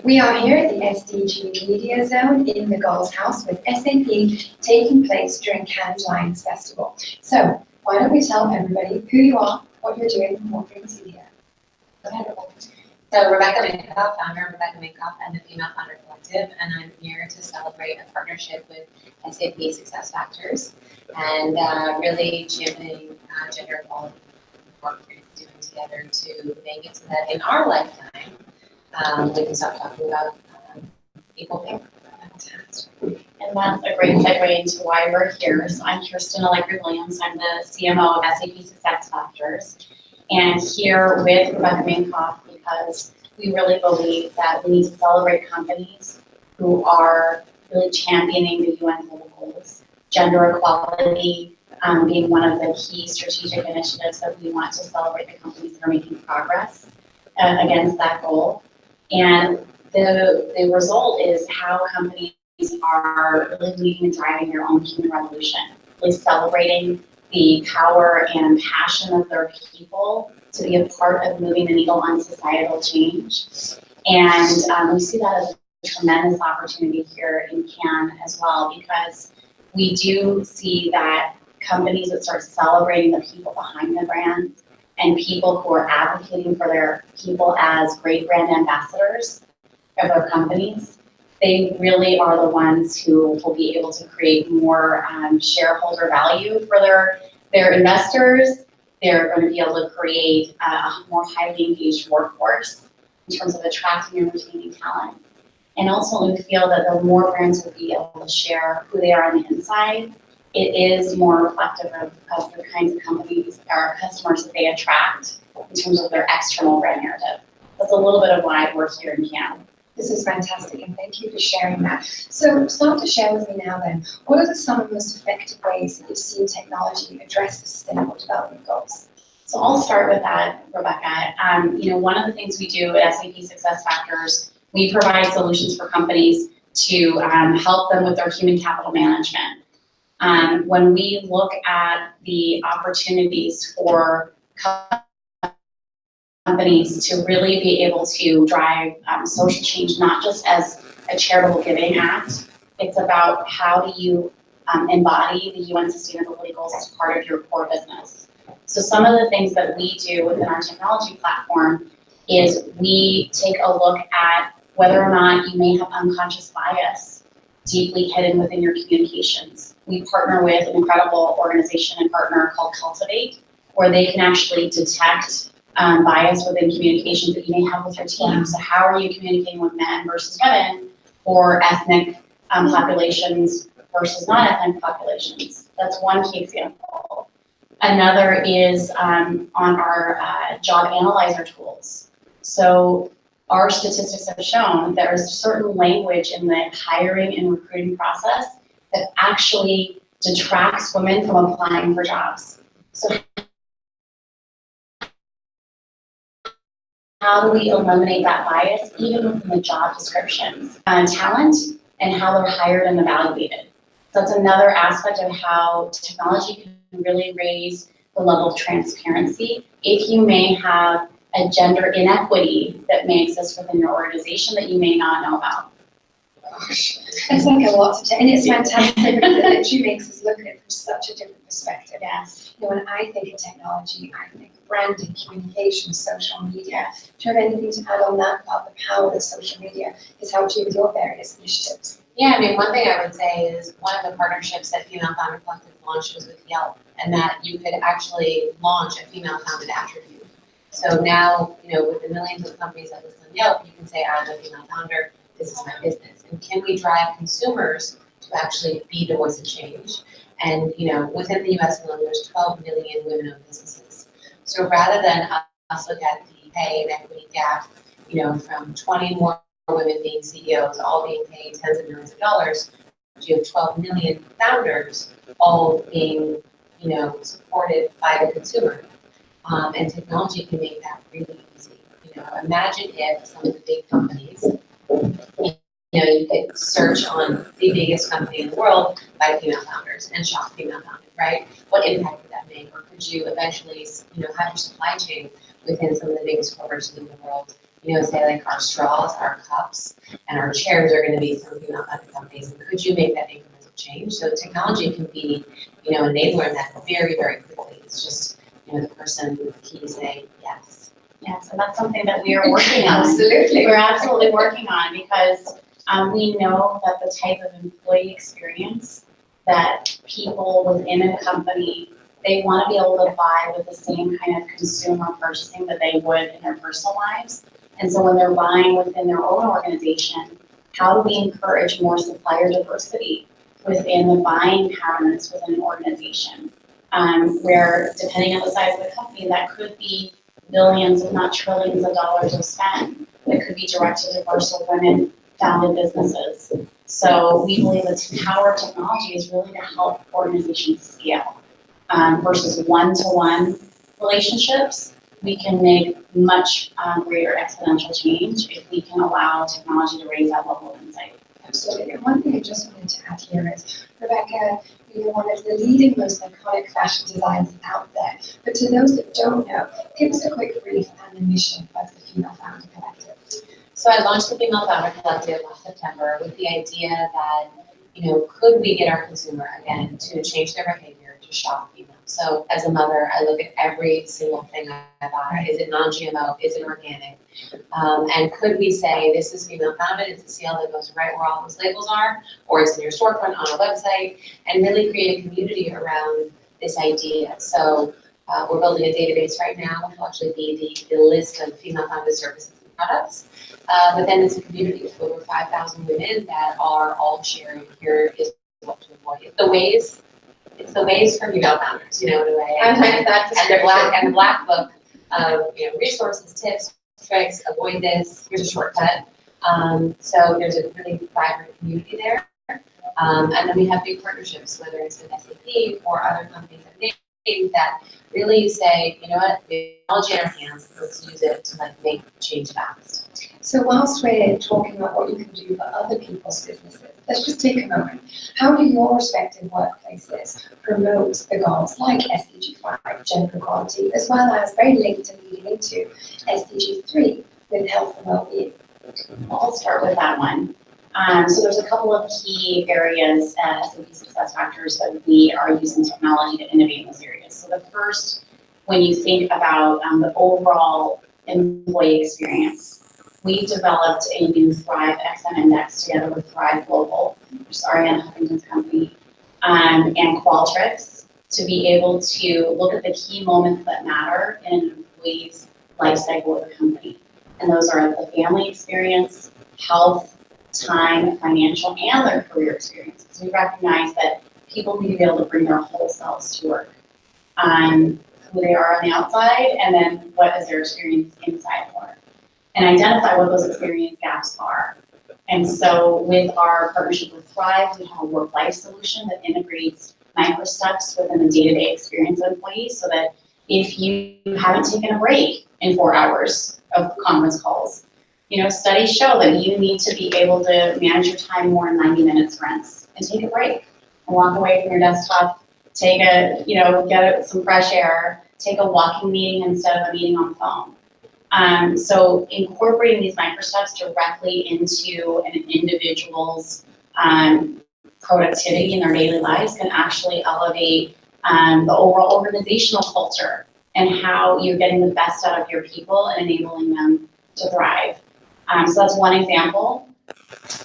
We are here at the SDG Media Zone in the Girls' House with SAP taking place during Cannes Lions Festival. So why don't we tell everybody who you are, what you're doing, and what brings you here. Go ahead, Rebecca. So Rebecca Minkoff, founder of Rebecca Minkoff and the Female Founder Collective, and I'm here to celebrate a partnership with SAP SuccessFactors and really championing gender equality work we're doing together to make it so that in our lifetime we can stop talking about equal pay. And that's a great segue into why we're here. So I'm Kirsten Allegri. I'm the CMO of SAP SuccessFactors, and here with Rebecca Minkoff because we really believe that we need to celebrate companies who are really championing the UN global goals, gender equality being one of the key strategic initiatives that we want to celebrate the companies that are making progress against that goal. And the result is how companies are really leading and driving their own human revolution, really celebrating the power and passion of their people to be a part of moving the needle on societal change. And we see that as a tremendous opportunity here in Cannes as well, because we do see that companies that start celebrating the people behind the brands and people who are advocating for their people as great brand ambassadors of their companies, they really are the ones who will be able to create more shareholder value for their investors. They're going to be able to create a more highly engaged workforce in terms of attracting and retaining talent. And also we feel that the more brands will be able to share who they are on the inside, it is more reflective of the kinds of companies or customers that they attract in terms of their external brand narrative. That's a little bit of why we're here in Cannes. This is fantastic, and thank you for sharing that. So start to share with me now then, what are some of the most effective ways that you've seen technology address the sustainable development goals? So I'll start with that, Rebecca. One of the things we do at SAP SuccessFactors, we provide solutions for companies to help them with their human capital management. When we look at the opportunities for companies to really be able to drive social change, not just as a charitable giving act, it's about how do you embody the UN sustainability goals as part of your core business. So some of the things that we do within our technology platform is we take a look at whether or not you may have unconscious bias deeply hidden within your communications. We partner with an incredible organization and partner called Cultivate, where they can actually detect bias within communications that you may have with your team. So how are you communicating with men versus women, or ethnic populations versus non-ethnic populations? That's one key example. Another is on our job analyzer tools. So our statistics have shown there is certain language in the hiring and recruiting process that actually detracts women from applying for jobs. So how do we eliminate that bias even within the job descriptions on talent and how they're hired and evaluated? So that's another aspect of how technology can really raise the level of transparency. If you may have a gender inequity that may exist within your organization that you may not know about. Gosh, it's like a lot to take, and it's fantastic because it literally makes us look at it from such a different perspective. Yes. When I think of technology, I think branding, communication, social media. Do you have anything to add on that about the power that social media has helped you with your various initiatives? Yeah, one thing I would say is one of the partnerships that Female Founder Collective launched was with Yelp, and that you could actually launch a female founded attribute. So now, with the millions of companies that list on Yelp, you can say, I'm a female founder, this is my business. And can we drive consumers to actually be the voice of change? And, within the US alone, there's 12 million women-owned businesses. So rather than us look at the pay and equity gap, from 20 more women being CEOs, all being paid tens of millions of dollars, you have 12 million founders all being, supported by the consumer. And technology can make that really easy. Imagine if some of the big companies, you could search on the biggest company in the world by female founders and shop female founded, right? What impact would that make? Or could you eventually, have your supply chain within some of the biggest corporations in the world. You know, say like our straws, our cups, and our chairs are going to be from female-founded companies. And could you make that incremental change? So technology can be, you know, enabler in that very, very quickly. It's just, you know, the person with the key saying yes. Yes, and that's something that we are working on. Absolutely. We're absolutely working on, because we know that the type of employee experience that people within a company, they want to be able to buy with the same kind of consumer purchasing that they would in their personal lives. And so when they're buying within their own organization, how do we encourage more supplier diversity within the buying patterns within an organization? Where depending on the size of the company, that could be billions, if not trillions of dollars of spend that could be directed to diverse women founded businesses. So we believe that the power of technology is really to help organizations scale versus one-to-one relationships. We can make much greater exponential change if we can allow technology to raise that level of insight. Absolutely. And one thing I just wanted to add here is, Rebecca, you're one of the leading, most iconic fashion designers out there. But to those that don't know, give us a quick brief and the mission of the Female Founder Collective. So I launched the Female Founder Collective last September with the idea that, you know, could we get our consumer, again, to change their behavior to shop female? So as a mother, I look at every single thing I buy. Is it non-GMO? Is it organic? And could we say this is female founded, it's a sale that goes right where all those labels are, or it's in your storefront on our website, and really create a community around this idea. So we're building a database right now, which will actually be the list of female founded services and products. But then it's a community of over 5,000 women that are all sharing, here is what to avoid. It's the ways for female founders, you know, in a way. I like that And the black book of, you know, resources, tips, tricks, avoid this, here's a shortcut. So there's a really vibrant community there. And then we have big partnerships, whether it's with SAP or other companies that really say, you know what, technology in our hands, let's use it to like make change fast. So whilst we're talking about what you can do for other people's businesses, let's just take a moment. How do your respective workplaces promote the goals like SDG 5, gender equality, as well as very linked and leading into SDG 3 with health and well-being? I'll start with that one. So there's a couple of key areas as SuccessFactors that we are using technology to innovate in those areas. So the first, when you think about the overall employee experience, we developed a new Thrive XM Index together with Thrive Global, which is Ariana Huffington's company, and Qualtrics, to be able to look at the key moments that matter in an employee's life cycle of the company. And those are the family experience, health, time, financial, and their career experience. So we recognize that people need to be able to bring their whole selves to work. Who they are on the outside, and then what is their experience inside work. And identify what those experience gaps are. And so with our partnership with Thrive, we have a work-life solution that integrates micro steps within the day-to-day experience of employees, so that if you haven't taken a break in 4 hours of conference calls, you know, studies show that you need to be able to manage your time more in 90 minute sprints and take a break and walk away from your desktop, take a, you know, get some fresh air, take a walking meeting instead of a meeting on the phone. So incorporating these micro steps directly into an individual's productivity in their daily lives can actually elevate the overall organizational culture and how you're getting the best out of your people and enabling them to thrive. So that's one example.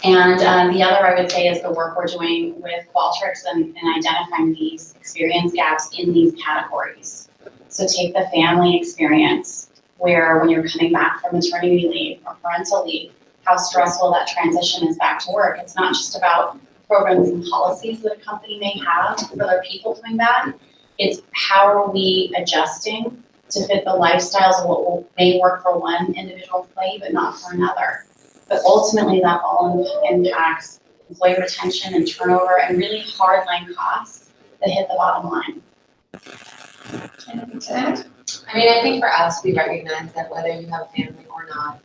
And the other I would say is the work we're doing with Qualtrics and identifying these experience gaps in these categories. So take the family experience, where when you're coming back from maternity leave or parental leave, how stressful that transition is back to work. It's not just about programs and policies that a company may have for their people coming back. It's how are we adjusting to fit the lifestyles of what may work for one individual employee, but not for another. But ultimately, that all impacts employee retention and turnover and really hard-line costs that hit the bottom line. Anything to add? I mean, I think for us, we recognize that whether you have a family or not,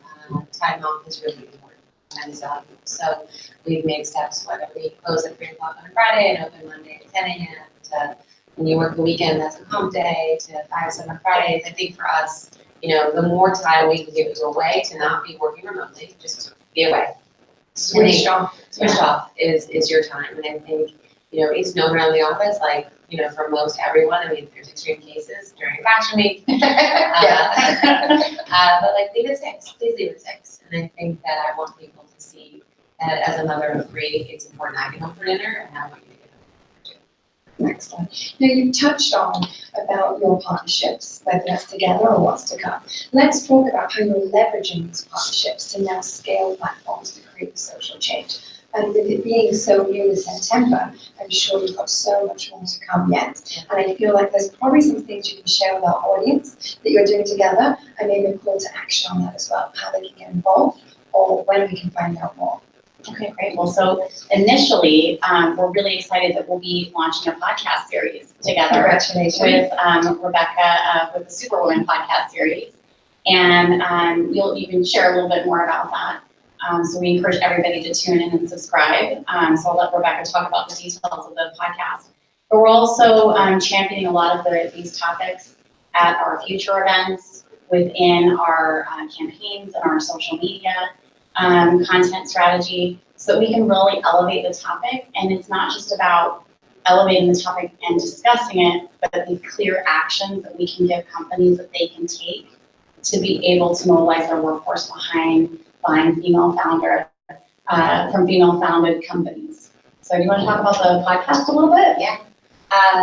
time off is really important. And so we've made steps, whether we close at 3 o'clock on a Friday and open Monday at 10 a.m. to when you work the weekend, that's a comp day, to 5 summer Fridays. I think for us, you know, the more time we can give you away to not be working remotely, just be away. Switch off. Switch off is your time. And I think, you know, it's known around the office, like, you know, for most everyone, I mean, there's extreme cases during Fashion Week. But like, leave it 6, please leave it 6. And I think that I want people to see that as a mother of 3, it's important I get home for dinner and I want you to get home for dinner too. Excellent. Now, you touched on about your partnerships, whether that's together or what's to come. Let's talk about how you're leveraging these partnerships to now scale platforms to create social change. And with it being so new in September, I'm sure you've got so much more to come yet. And I feel like there's probably some things you can share with our audience that you're doing together, and maybe a call to action on that as well, how they can get involved or when we can find out more. Okay, great. Well, so initially, we're really excited that we'll be launching a podcast series together Congratulations. with Rebecca with the Superwoman podcast series. And you can share a little bit more about that. So we encourage everybody to tune in and subscribe. So I'll let Rebecca talk about the details of the podcast. But we're also championing a lot of these topics at our future events, within our campaigns and our social media content strategy, so that we can really elevate the topic. And it's not just about elevating the topic and discussing it, but the clear actions that we can give companies that they can take to be able to mobilize their workforce behind female-founded companies. So do you want to talk about the podcast a little bit? Yeah.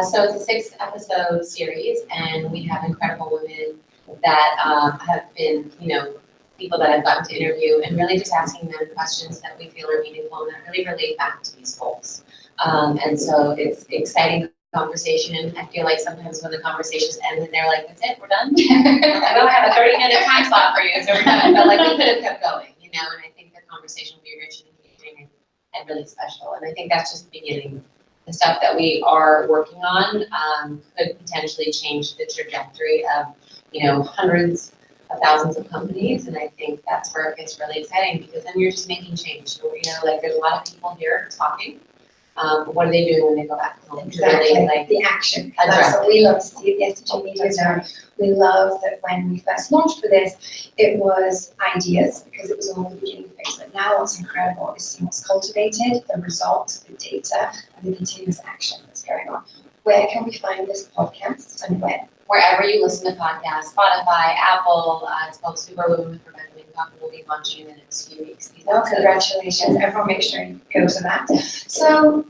So it's a 6-episode series, and we have incredible women that have been, you know, people that I've gotten to interview, and really just asking them questions that we feel are meaningful and that really relate back to these goals. And so it's exciting conversation, and I feel like sometimes when the conversations end and they're like, that's it, we're done. I don't have a 30-minute time slot for you, so we're done. But like, we could have kept going, you know, and I think the conversation will be rich and engaging and really special. And I think that's just the beginning. The stuff that we are working on could potentially change the trajectory of, you know, hundreds of thousands of companies. And I think that's where it gets really exciting, because then you're just making change. So, you know, like, there's a lot of people here talking. What are they doing when they go back home? Exactly, Really, like, the action. That's what we love to see at the SDG Media Zone. We love that when we first launched for this, it was ideas, because it was all the beginning phase. But now what's incredible is seeing what's cultivated, the results, the data, and the continuous action that's going on. Where can we find this podcast and when? Wherever you listen to podcasts, Spotify, Apple, it's called Superwoman with Rebecca Minkoff, and we'll be launching in the next few weeks. Well, congratulations. Everyone make sure you go to that. So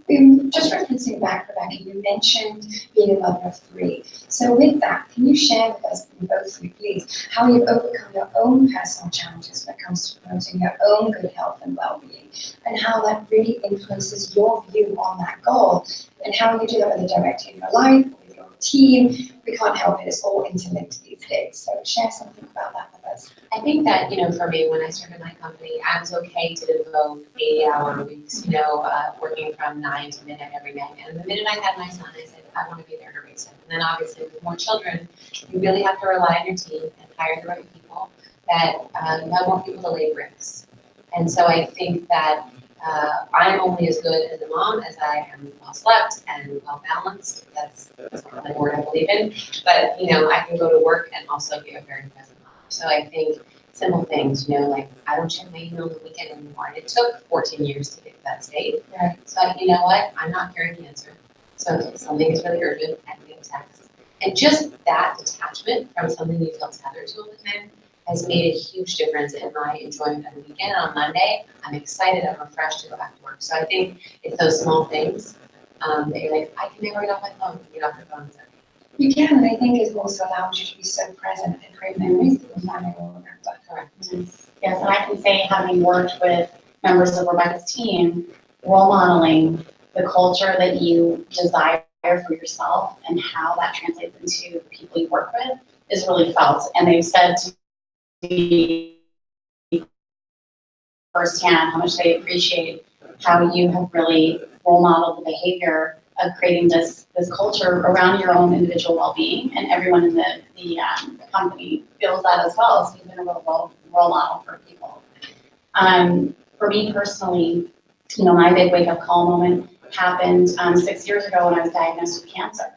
just referencing back, Rebecca, you mentioned being a mother of 3. So with that, can you share with us, both of you, please, how you've overcome your own personal challenges when it comes to promoting your own good health and well-being, and how that really influences your view on that goal, and how you do that with the director in your life, with your team. We can't help it, it's all interlinked these days. So share something about that with us. I think that, you know, for me, when I started my company, I was okay to devote 80-hour weeks, you know, working from 9 to midnight every night. And the minute I had my son, I said, I want to be there to raise him. And then obviously with more children, you really have to rely on your team and hire the right people, that you have more people to lay bricks. And so I think that I'm only as good as a mom as I am well slept and well balanced. That's not a word I believe in. But, you know, I can go to work and also be a very present mom. So I think simple things, you know, like, I don't check my email on the weekend anymore. And it took 14 years to get to that state. Right. So, you know what? I'm not curing cancer. So if something is really urgent, I can get a text. And just that detachment from something you feel tethered to all the time has made a huge difference in my enjoyment of the weekend. On Monday, I'm excited, I'm refreshed to go back to work. So I think it's those small things that you're like, I can never get off my phone. Get off your phone. You can, and I think it also allows you to be so present and create memories that your family will remember. Correct. Yes, and I can say, having worked with members of Rebecca's team, role modeling the culture that you desire for yourself and how that translates into the people you work with is really felt. And they've said to me firsthand how much they appreciate how you have really role modeled the behavior of creating this culture around your own individual well-being, and everyone in the company feels that as well. So you've been a real role model for people. For me personally, you know, my big wake-up call moment happened 6 years ago when I was diagnosed with cancer.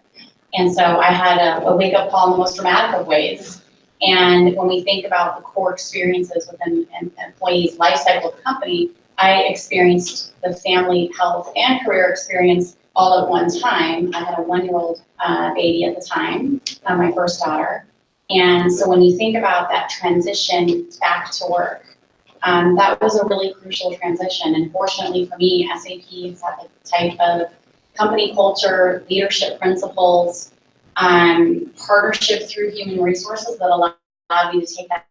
And so I had a wake-up call in the most dramatic of ways. And when we think about the core experiences within an employee's life cycle of the company, I experienced the family, health, and career experience all at one time. I had a 1-year-old baby at the time, my first daughter. And so when you think about that transition back to work, that was a really crucial transition. And fortunately for me, SAP has had the type of company culture, leadership principles, partnership through human resources that allowed me to take that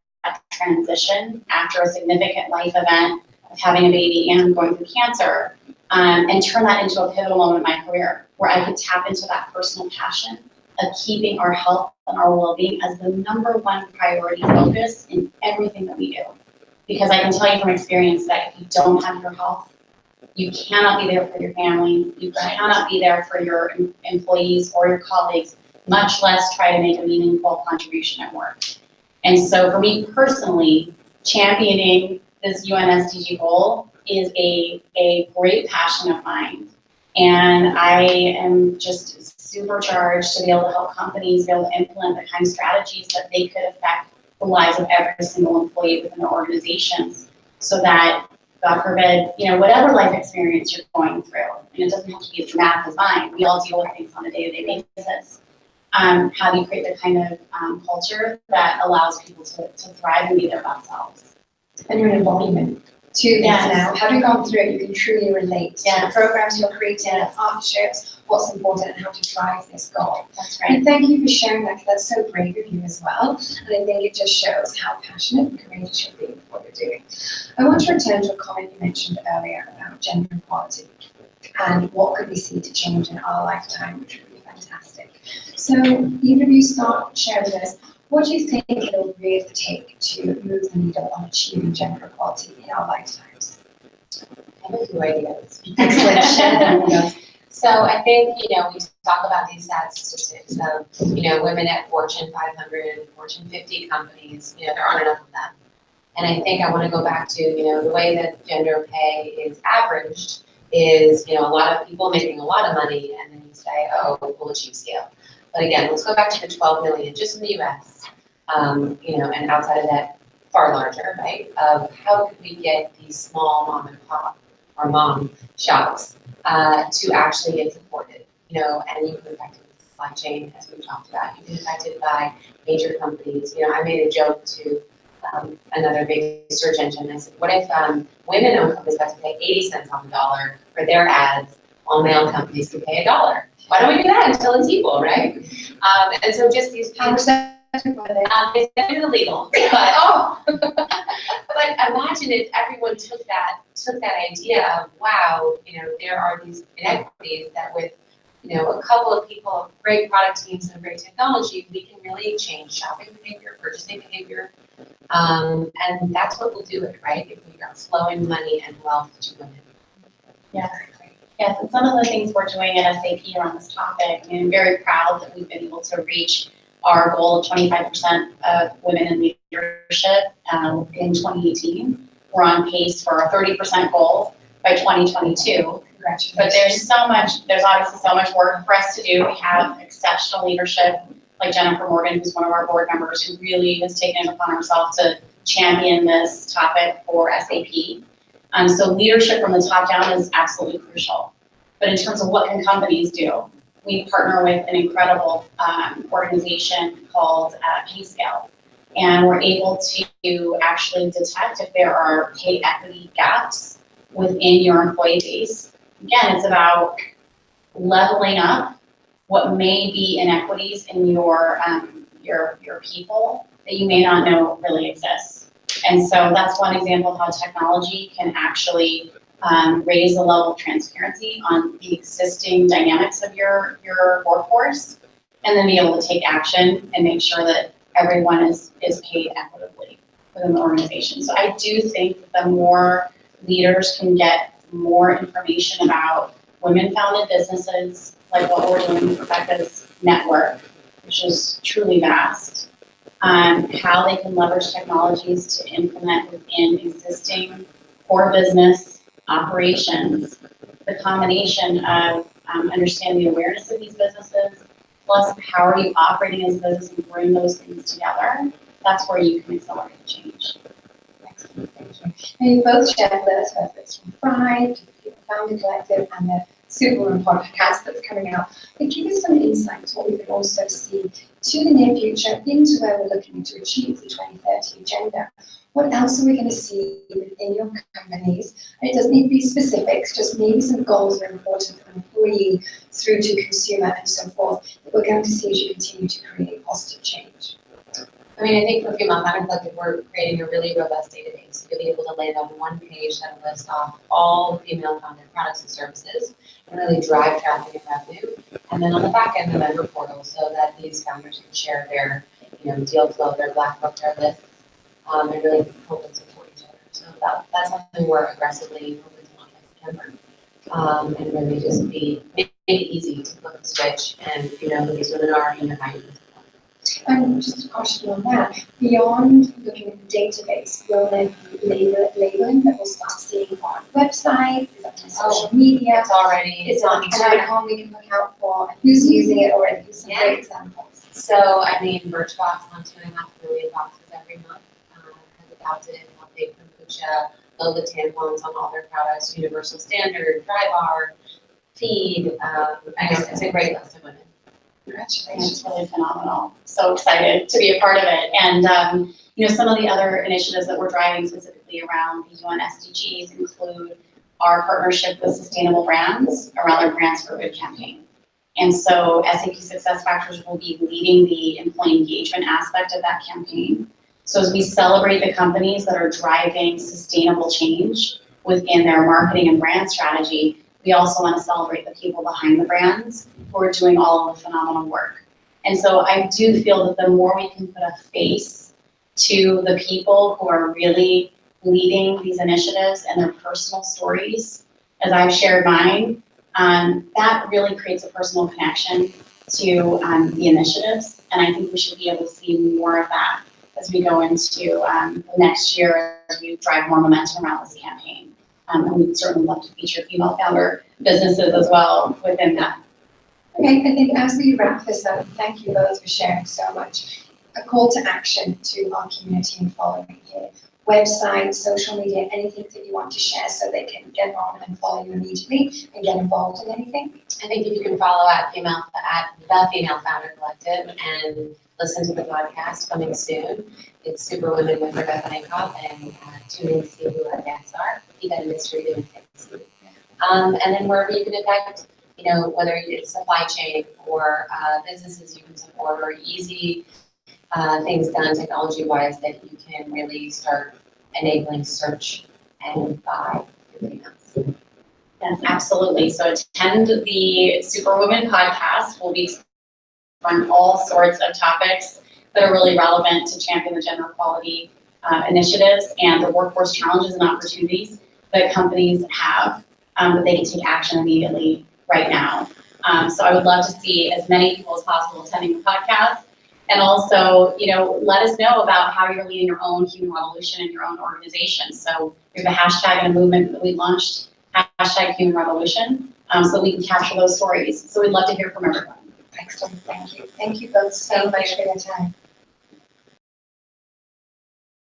transition after a significant life event of having a baby and going through cancer, and turn that into a pivotal moment in my career where I could tap into that personal passion of keeping our health and our well-being as the #1 priority focus in everything that we do. Because I can tell you from experience that if you don't have your health, you cannot be there for your family, you cannot be there for your employees or your colleagues, much less try to make a meaningful contribution at work. And so for me personally, championing this UN SDG goal is a great passion of mine. And I am just supercharged to be able to help companies be able to implement the kind of strategies that they could affect the lives of every single employee within their organizations, so that, God forbid, whatever life experience you're going through, and it doesn't have to be as dramatic as mine, we all deal with things on a day-to-day basis. How do you create the kind of culture that allows people to thrive and be their best selves? And you're an embodiment to this now. Having gone through it, you can truly relate to the programs you're creating, the partnerships, what's important, and how to drive this goal. That's right. And thank you for sharing that, because that's so brave of you as well. And I think it just shows how passionate and courageous you're being for what you're doing. I want to return to a comment you mentioned earlier about gender equality and what could we see to change in our lifetime, which would be fantastic. So either of you start sharing with us, what do you think it'll really take to move the needle on achieving gender equality in our lifetimes? I have a few ideas. Excellent. Share them with us. So I think, we talk about these statistics of, women at Fortune 500, Fortune 50 companies, there aren't enough of them. And I think I want to go back to, the way that gender pay is averaged is, a lot of people making a lot of money, and then you say, oh, we'll achieve scale. But again, let's go back to the 12 million just in the US, and outside of that, far larger, right? Of how could we get these small mom and pop or mom shops to actually get supported, and you can affect the supply chain, as we talked about. You can be affected by major companies. I made a joke to another big search engine. I said, what if women-owned companies have to pay 80 cents on the dollar for their ads, while male companies can pay $1? Why don't we do that until it's equal, right? And so just these it's illegal, but imagine if everyone took that idea of, wow, there are these inequities that with a couple of people, great product teams and great technology, we can really change shopping behavior, purchasing behavior, and that's what will do it, right? If we are flowing money and wealth to women. Yes. Yes, and some of the things we're doing at SAP around this topic, and I'm very proud that we've been able to reach our goal of 25% of women in leadership in 2018. We're on pace for a 30% goal by 2022. But there's obviously so much work for us to do. We have exceptional leadership, like Jennifer Morgan, who's one of our board members, who really has taken it upon herself to champion this topic for SAP. So leadership from the top down is absolutely crucial. But in terms of what can companies do, we partner with an incredible organization called PayScale. And we're able to actually detect if there are pay equity gaps within your employee base. Again, it's about leveling up what may be inequities in your people that you may not know really exists. And so that's one example of how technology can actually raise the level of transparency on the existing dynamics of your workforce, and then be able to take action and make sure that everyone is paid equitably within the organization. So I do think that the more leaders can get more information about women-founded businesses, like what we're doing with Rebecca's network, which is truly vast, how they can leverage technologies to implement within existing core business operations, the combination of understanding the awareness of these businesses, plus how are you operating as a business and bring those things together. that's where you can accelerate change. Excellent, thank you. And you both shared with us, whether it's from Pride, the Founder Collective, and the Superwoman podcast that's coming out. But give us some insights what we can also see to the near future into where we're looking to achieve the 2030 agenda. What else are we going to see within your companies? And it doesn't need to be specifics, just maybe some goals that are important from employee through to consumer and so forth that we're going to see as you continue to create positive change. I mean, I think for Female Founder Collective, we're creating a really robust database. You'll be able to lay it on one page that'll list off all the female-founded products and services and really drive traffic and revenue. And then on the back end, the member portal, so that these founders can share their, deal flow, their black book, their lists, and really help and support each other. So that's something we're aggressively hoping to launch in September. And really just make it easy to flip the switch and who these women are and their values. And just a question on that, beyond looking at the database, will there be labeling that we'll start seeing on websites, is that on social media? It's already, Is it an icon we can look out for? Who's using it already? Give some great examples. So, I mean, Birchbox on 2.5 million boxes every month has adopted Healthy Kombucha, Lola tampons on all their products, Universal Standard, Dry Bar, Feed. I guess it's a great list of women. Congratulations. It's really phenomenal. So excited to be a part of it. And, some of the other initiatives that we're driving specifically around the UN SDGs include our partnership with sustainable brands around our Brands for Good campaign. And so SAP SuccessFactors will be leading the employee engagement aspect of that campaign. So as we celebrate the companies that are driving sustainable change within their marketing and brand strategy, we also want to celebrate the people behind the brands who are doing all of the phenomenal work. And so I do feel that the more we can put a face to the people who are really leading these initiatives and their personal stories, as I've shared mine, that really creates a personal connection to the initiatives. And I think we should be able to see more of that as we go into next year, as we drive more momentum around this campaign. And we'd certainly love to feature female founder businesses as well within that. Okay, I think as we wrap this up, thank you both for sharing so much. A call to action to our community and following here. Website, social media, anything that you want to share so they can get on and follow you immediately and get involved in anything? I think if you can follow at the Female Founder Collective and listen to the podcast coming soon. It's Superwoman with Rebecca Minkoff, and tune in to see who our guests are. Keep that a mystery doing things. And then wherever you can impact, whether it's supply chain or businesses you can support or easy things done technology-wise that you can really start enabling search and buy everything else. Yes, absolutely. So attend the Superwoman podcast. We'll be on all sorts of topics that are really relevant to champion the gender equality initiatives and the workforce challenges and opportunities that companies have that they can take action immediately right now. So I would love to see as many people as possible attending the podcast. And also, let us know about how you're leading your own human revolution in your own organization. So there's a hashtag and a movement that we launched, hashtag human revolution, so we can capture those stories. So we'd love to hear from everyone. Excellent, thank you. Thank you both so much for your time.